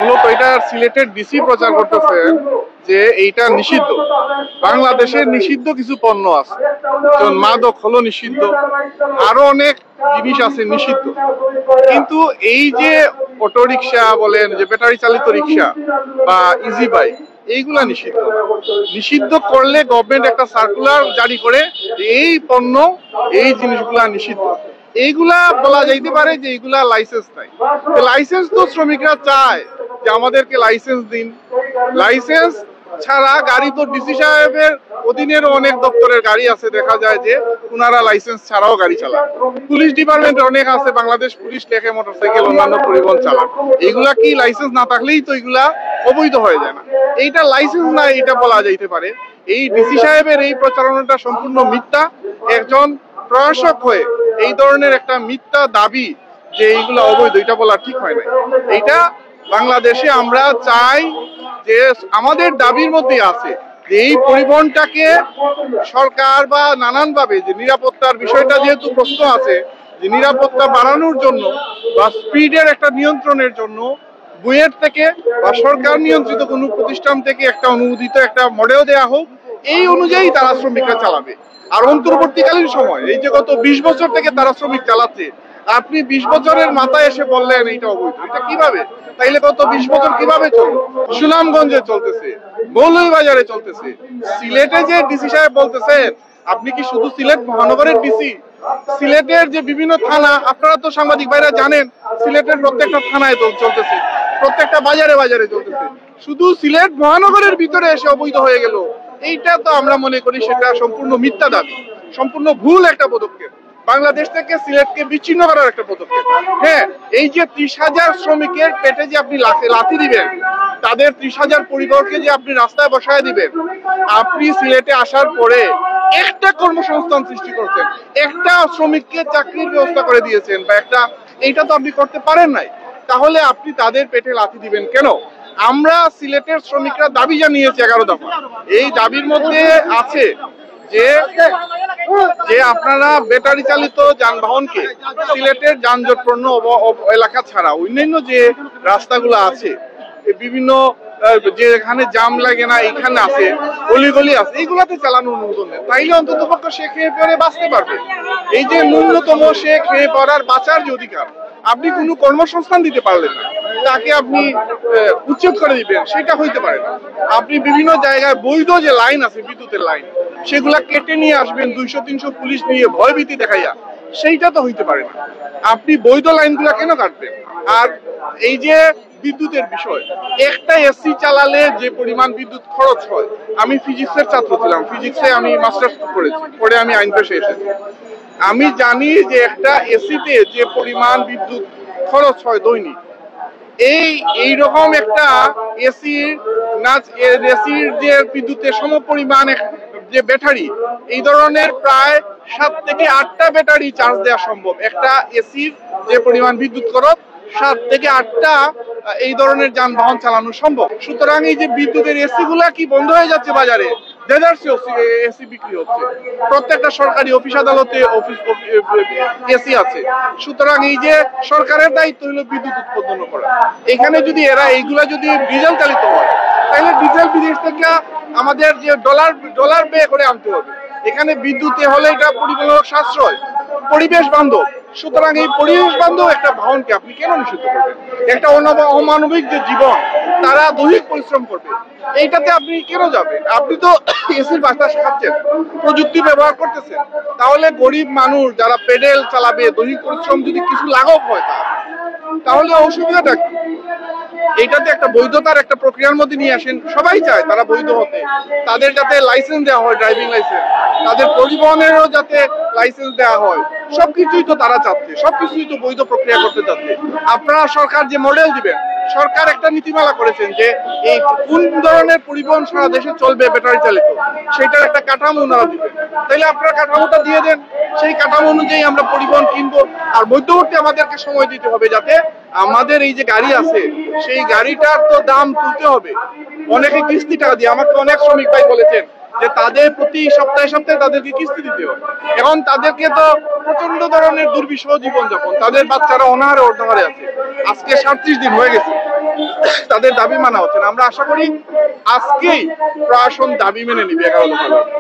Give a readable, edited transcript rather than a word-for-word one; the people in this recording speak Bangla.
মূলত এটা সিলেটের ডিসি প্রচার করতেছেন যে এইটা নিষিদ্ধ, বাংলাদেশের নিষিদ্ধ কিছু পণ্য আছে, যেমন মাদক হলো নিষিদ্ধ, আরো অনেক জিনিস আছে নিষিদ্ধ। কিন্তু এই যে অটো রিক্সা বলেন, যে ব্যাটারি চালিত রিক্সা বা ইজি বাইক, এইগুলা নিষিদ্ধ। নিষিদ্ধ করলে গভর্নমেন্ট একটা সার্কুলার জারি করে এই পণ্য, এই জিনিসগুলা নিষিদ্ধ। এইগুলা বলা যাইতে পারে যে এইগুলা লাইসেন্স নাই। লাইসেন্স তো শ্রমিকরা চায় যে আমাদেরকে লাইসেন্স দিন। লাইসেন্স ছাড়া গাড়ি তো ডিসি সাহেবের অধীনের অনেক দপ্তরের গাড়ি আছে, দেখা যায় যে ওনারা লাইসেন্স ছাড়াও গাড়ি চালান। পুলিশ ডিপার্টমেন্ট অনেক আছে, বাংলাদেশ পুলিশ লেখে মোটরসাইকেল অন্যান্য পরিবহন চালান। এইগুলা কি লাইসেন্স না থাকলেই তো এগুলা অবৈধ হয়ে যায় না? এইটা লাইসেন্স না, এটা বলা যাইতে পারে। এই ডিসি সাহেবের এই প্রচারণাটা সম্পূর্ণ মিথ্যা। একজন প্রশাসক হয়ে এই ধরনের একটা মিথ্যা দাবি যে এইগুলা অবৈধ, এটা বলা ঠিক হয় না। এইটা বাংলাদেশে আমরা চাই যে আমাদের দাবির মধ্যে আছে যে এই পরিবহনটাকে সরকার বা নানানভাবে যে নিরাপত্তার বিষয়টা যেহেতু প্রশ্ন আছে, যে নিরাপত্তা বাড়ানোর জন্য বা স্পিডের একটা নিয়ন্ত্রণের জন্য বুয়েট থেকে বা সরকার নিয়ন্ত্রিত কোনো প্রতিষ্ঠান থেকে একটা অনুমোদিত একটা মডেল দেওয়া হোক, এই অনুযায়ী তারা শ্রমিকরা চালাবে। আর অন্তর্বর্তীকালীন সময় এই যে গত 20 বছর থেকে তারা শ্রমিক চালাচ্ছে, আপনি 20 বছরের মাথায় এসে বললেন এইটা অবৈধ, এটা কিভাবে? তাইলে গত 20 বছর কিভাবে চলবে? সুনামগঞ্জে চলতেছে, মৌলভীবাজারে চলতেছে, সিলেটে যে ডিসি সাহেব বলতেছেন, আপনি কি শুধু সিলেট মহানগরের ডিসি? সিলেটের যে বিভিন্ন থানা, আপনারা তো সাংবাদিক ভাইরা জানেন, সিলেটের প্রত্যেকটা থানায় চলতেছে, প্রত্যেকটা বাজারে বাজারে চলতেছে। শুধু সিলেট মহানগরের ভিতরে এসে অবৈধ হয়ে গেল, এইটা তো আমরা মনে করি সেটা সম্পূর্ণ মিথ্যা দাবি, সম্পূর্ণ ভুল একটা পদক্ষেপ, বাংলাদেশ থেকে সিলেটকে বিচ্ছিন্ন করার একটা পদক্ষেপ। হ্যাঁ, এই যে 30,000 শ্রমিকের পেটে যে আপনি লাথি দিবেন, তাদের 30,000 পরিবারকে যে আপনি রাস্তায় বসায় দিবেন, আপনি সিলেটে আসার পরে একটা কর্মসংস্থান সৃষ্টি করছেন, একটা শ্রমিককে চাকরির ব্যবস্থা করে দিয়েছেন বা একটা, এইটা তো আপনি করতে পারেন নাই। তাহলে আপনি তাদের পেটে লাথি দিবেন কেন? আমরা সিলেটের শ্রমিকরা দাবি জানিয়েছি 11 দফা। এই দাবির মধ্যে আছে যে যে আপনারা ব্যাটারি চালিত যানবাহনকে সিলেটের যানজটপূর্ণ এলাকা ছাড়া অন্যান্য যে রাস্তাগুলো আছে, বিভিন্ন যেখানে জাম লাগে না, এখানে আছে অলিগলি আছে, এইগুলাতে চালানো অনুমোদন দেন, তাইলে অন্তত পক্ষে সে খেয়ে পরে বাঁচতে পারবে। এই যে ন্যূনতম সে খেয়ে পড়ার বাঁচার যে অধিকার, আপনি কোনো কর্মসংস্থান দিতে পারলেন না, তাকে আপনি উচ্ছেদ করে দিবেন, সেটা হইতে পারে না। আপনি বিভিন্ন জায়গায় বৈধ যে লাইন আছে, বিদ্যুতের লাইন, সেগুলা কেটে নিয়ে আসবেন 200-300 পুলিশ নিয়ে ভয়ভীতি দেখাইয়া, সেইটা তো হইতে পারে না। আপনি বৈধ লাইনগুলা কেন কাটবেন? আর এই যে বিদ্যুতের বিষয়, একটা এসি চালালে যে পরিমাণ বিদ্যুৎ খরচ হয়, আমি ফিজিক্সের ছাত্র ছিলাম, ফিজিক্সে আমি মাস্টার্স করেছি, পরে আমি আইন পেশে এসেছি। আমি জানি যে একটা এসিতে যে পরিমাণ বিদ্যুৎ খরচ হয় দৈনিক, এইরকম একটা এসির যে বিদ্যুতের সমপরিমাণ যে ব্যাটারি, এই ধরনের প্রায় 7 থেকে 8টা ব্যাটারি চার্জ দেওয়া সম্ভব। একটা এসির যে পরিমাণ বিদ্যুৎ খরচ, 7 থেকে 8টা এই ধরনের যানবাহন চালানো সম্ভব। সুতরাং এই যে বিদ্যুতের এসি গুলা কি বন্ধ হয়ে যাচ্ছে বাজারে, এসি বিক্রি হচ্ছে, প্রত্যেকটা সরকারি অফিস আদালতে এসি আছে। সুতরাং এই যে সরকারের দায়িত্ব হলো বিদ্যুৎ উৎপাদন করা। এখানে যদি এরা এইগুলা যদি ডিজেল চালিত হয়, তাহলে ডিজেল বিদেশ থেকে আমাদের যে ডলার ব্যয় করে আনতে হবে। এখানে বিদ্যুতে হলে এটা পরিবেশ সাশ্রয়, পরিবেশ বান্ধব। সুতরাং এই পরিবেশ বান্ধব একটা বাহনকে আপনি কেন নিষিদ্ধ করবেন? একটা অমানবিক যে জীবন, তারা দৈহিক পরিশ্রম করবে, এইটাতে আপনি কেন যাবেন? আপনি তো এসির বাতাস খাচ্ছেন, প্রযুক্তি ব্যবহার করতেছেন, তাহলে গরিব মানুষ যারা পেডেল চালাবে, দৈহিক পরিশ্রম যদি কিছু লাঘব হয় তাহলে অসুবিধাটা কি? এইটাতে একটা বৈধতার একটা প্রক্রিয়ার মধ্যে নিয়ে আসেন। সবাই চায় তারা বৈধ হতে, তাদের যাতে লাইসেন্স দেওয়া হয়, ড্রাইভিং লাইসেন্স, তাদের পরিবহনেরও যাতে লাইসেন্স দেওয়া হয়, সবকিছুই তো তারা চাচ্ছে, সবকিছুই তো বৈধ প্রক্রিয়া করতে চাচ্ছে। আপনারা সরকার যে মডেল দিবেন, সরকার একটা নীতিমালা করেছেন যে এই কোন ধরনের পরিবহন সারা দেশে চলবে ব্যাটারি চালিত, সেটার একটা কাঠামো ওনারা দিবেন। তাইলে আপনারা কাঠামোটা দিয়ে দেন, সেই কাঠামো অনুযায়ী আমরা পরিবহন কিনবো। আর মধ্যবর্তী আমাদেরকে সময় দিতে হবে, যাতে আমাদের এই যে গাড়ি আছে, সেই গাড়িটার তো দাম তুলতে হবে। অনেকে কিস্তি টাকা দিয়ে, আমাকে অনেক শ্রমিক ভাই বলেছেন যে তাদের প্রতি সপ্তাহে সপ্তাহে তাদেরকে কিস্তি দিতে হবে। এখন তাদেরকে তো প্রচন্ড ধরনের দুর্বিষহ জীবনযাপন, তাদের বাচ্চারা অনাহারে অর্ধাহারে আছে। আজকে 37 দিন হয়ে গেছে, তাদের দাবি মানা হচ্ছে না। আমরা আশা করি আজকেই প্রশাসন দাবি মেনে নিবে 11 দফা।